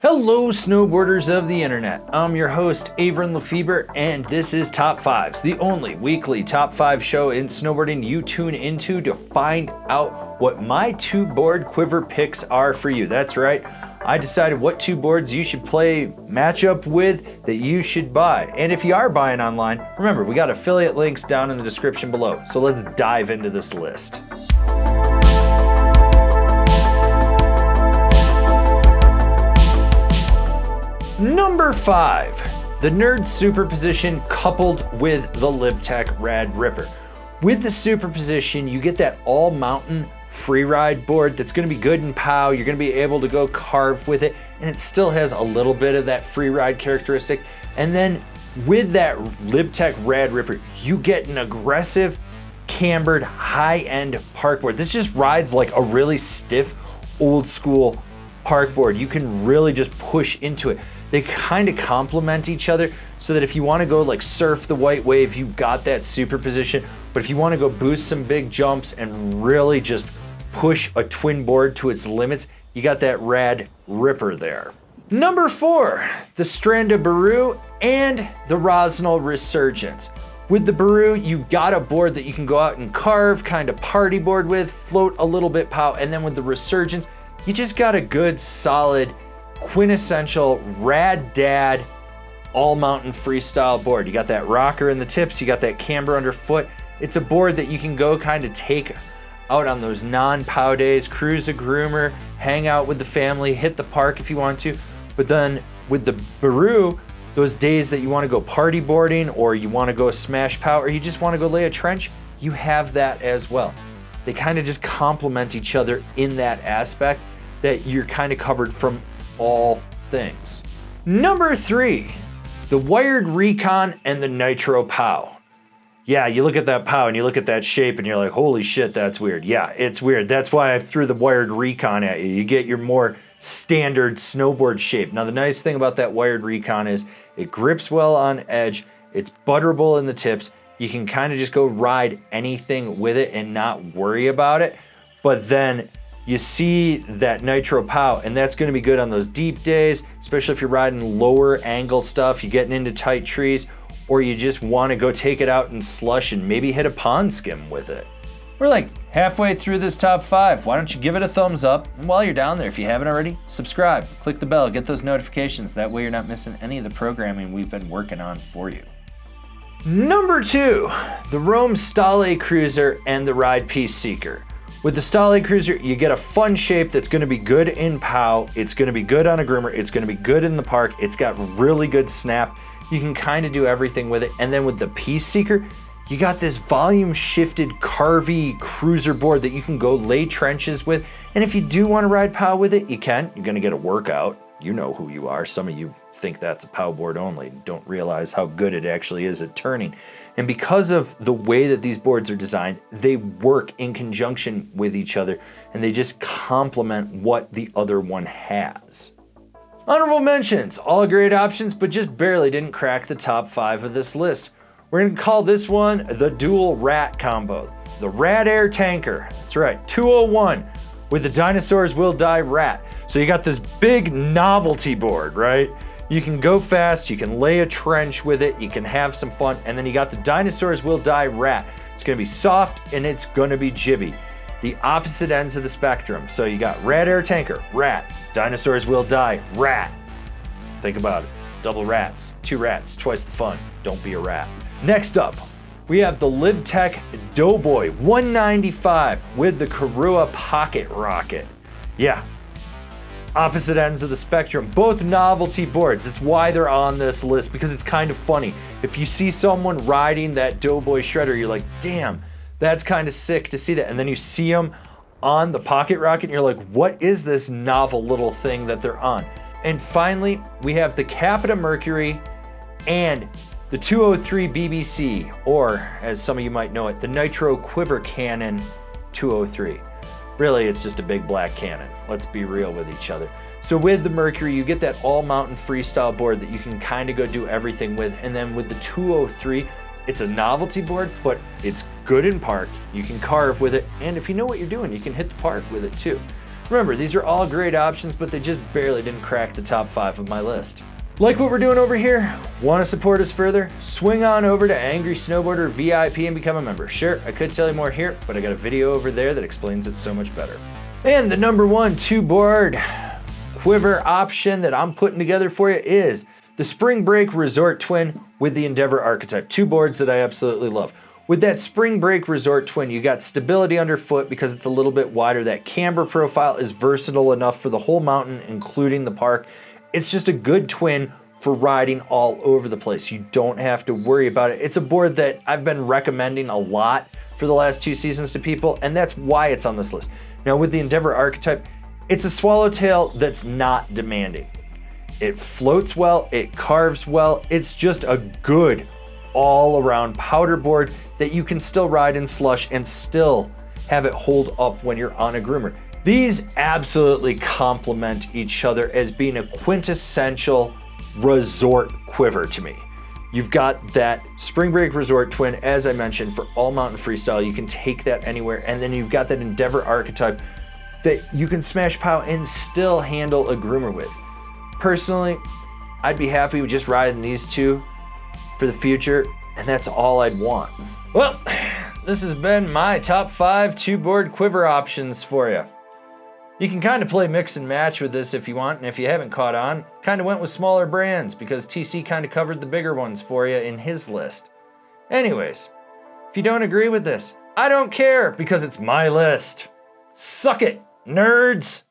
Hello snowboarders of the internet, I'm your host Avran LeFeber and this is Top 5s, the only weekly Top 5 show in snowboarding you tune into to find out what my two board quiver picks are for you. That's right, I decided what two boards you should play matchup with that you should buy. And if you are buying online, remember we got affiliate links down in the description below. So let's dive into this list. Number 5, the Nerd Superposition coupled with the Libtech Rad Ripper. With the Superposition, you get that all-mountain freeride board that's going to be good in POW. You're going to be able to go carve with it, and it still has a little bit of that freeride characteristic. And then with that Libtech Rad Ripper, you get an aggressive, cambered, high-end park board. This just rides like a really stiff, old-school park board. You can really just push into it. They kind of complement each other so that if you want to go like surf the white wave, you've got that superposition. But if you want to go boost some big jumps and really just push a twin board to its limits, you got that Rad Ripper there. Number 4, the Stranda Baru and the Rossignol Resurgence. With the Baru, you've got a board that you can go out and carve, kind of party board with, float a little bit POW, and then with the Resurgence, you just got a good, solid, quintessential rad dad all mountain freestyle board. You got that rocker in the tips, you got that camber underfoot. It's a board that you can go kind of take out on those non-POW days, cruise a groomer, hang out with the family, hit the park if you want to. But then with the Baru, those days that you want to go party boarding or you want to go smash POW or you just want to go lay a trench, you have that as well. They kind of just complement each other in that aspect that you're kind of covered from all things. Number 3, the wired Recon and the Nitro Pow. Yeah, you look at that POW and you look at that shape and you're like, holy shit, that's weird. Yeah, it's weird. That's why I threw the wired Recon at you. You get your more standard snowboard shape. Now, the nice thing about that wired Recon is it grips well on edge. It's butterable in the tips. You can kind of just go ride anything with it and not worry about it. But then you see that Nitro Pow, and that's going to be good on those deep days, especially if you're riding lower angle stuff, you're getting into tight trees, or you just want to go take it out in slush and maybe hit a pond skim with it. We're like halfway through this top 5. Why don't you give it a thumbs up? And while you're down there, if you haven't already, subscribe, click the bell, get those notifications. That way you're not missing any of the programming we've been working on for you. Number 2, the Rome Stale Crewzer and the Ride Piece Seeker. With the Stale Crewzer, you get a fun shape that's going to be good in POW, it's going to be good on a groomer, it's going to be good in the park, it's got really good snap, you can kind of do everything with it. And then with the Piece Seeker, you got this volume shifted carvy cruiser board that you can go lay trenches with. And if you do want to ride POW with it, you can. You're going to get a workout. You know who you are. Some of you think that's a POW board only, don't realize how good it actually is at turning. And because of the way that these boards are designed, they work in conjunction with each other and they just complement what the other one has. Honorable mentions, all great options, but just barely didn't crack the top 5 of this list. We're going to call this one the dual rat combo, the Rad Air Tanker. That's right, 201 with the Dinosaurs Will Die Rat. So you got this big novelty board, right? You can go fast, you can lay a trench with it, you can have some fun, and then you got the Dinosaurs Will Die Rat. It's gonna be soft and it's gonna be jibby. The opposite ends of the spectrum. So you got Rad Air Tanker, rat, Dinosaurs Will Die, rat. Think about it, double rats, 2 rats, twice the fun, don't be a rat. Next up, we have the Libtech Doughboy 195 with the Korua Pocket Rocket. Yeah. Opposite ends of the spectrum, both novelty boards. It's why they're on this list, because it's kind of funny. If you see someone riding that Doughboy shredder, you're like, damn, that's kind of sick to see that. And then you see them on the Pocket Rocket and you're like, what is this novel little thing that they're on? And finally, we have the Capita Mercury and the 203 BBC, or as some of you might know it, the Nitro Quiver Cannon 203. Really, it's just a big black cannon. Let's be real with each other. So with the Mercury, you get that all-mountain freestyle board that you can kind of go do everything with. And then with the 203, it's a novelty board, but it's good in park. You can carve with it. And if you know what you're doing, you can hit the park with it too. Remember, these are all great options, but they just barely didn't crack the top 5 of my list. Like what we're doing over here? Want to support us further? Swing on over to Angry Snowboarder VIP and become a member. Sure, I could tell you more here, but I got a video over there that explains it so much better. And the number 1 two-board quiver option that I'm putting together for you is the Spring Break Resort Twin with the Endeavor Archetype. 2 boards that I absolutely love. With that Spring Break Resort Twin, you got stability underfoot because it's a little bit wider. That camber profile is versatile enough for the whole mountain, including the park. It's just a good twin for riding all over the place. You don't have to worry about it. It's a board that I've been recommending a lot for the last 2 seasons to people, and that's why it's on this list. Now with the Endeavor Archetype, it's a swallowtail that's not demanding. It floats well, it carves well, it's just a good all-around powder board that you can still ride in slush and still have it hold up when you're on a groomer. These absolutely complement each other as being a quintessential resort quiver to me. You've got that Spring Break Resort Twin, as I mentioned, for all mountain freestyle. You can take that anywhere. And then you've got that Endeavor Archetype that you can smash pow and still handle a groomer with. Personally, I'd be happy with just riding these 2 for the future, and that's all I'd want. Well, this has been my top 5 two-board quiver options for you. You can kind of play mix and match with this if you want, and if you haven't caught on, kind of went with smaller brands because TC kind of covered the bigger ones for you in his list. Anyways, if you don't agree with this, I don't care because it's my list. Suck it, nerds!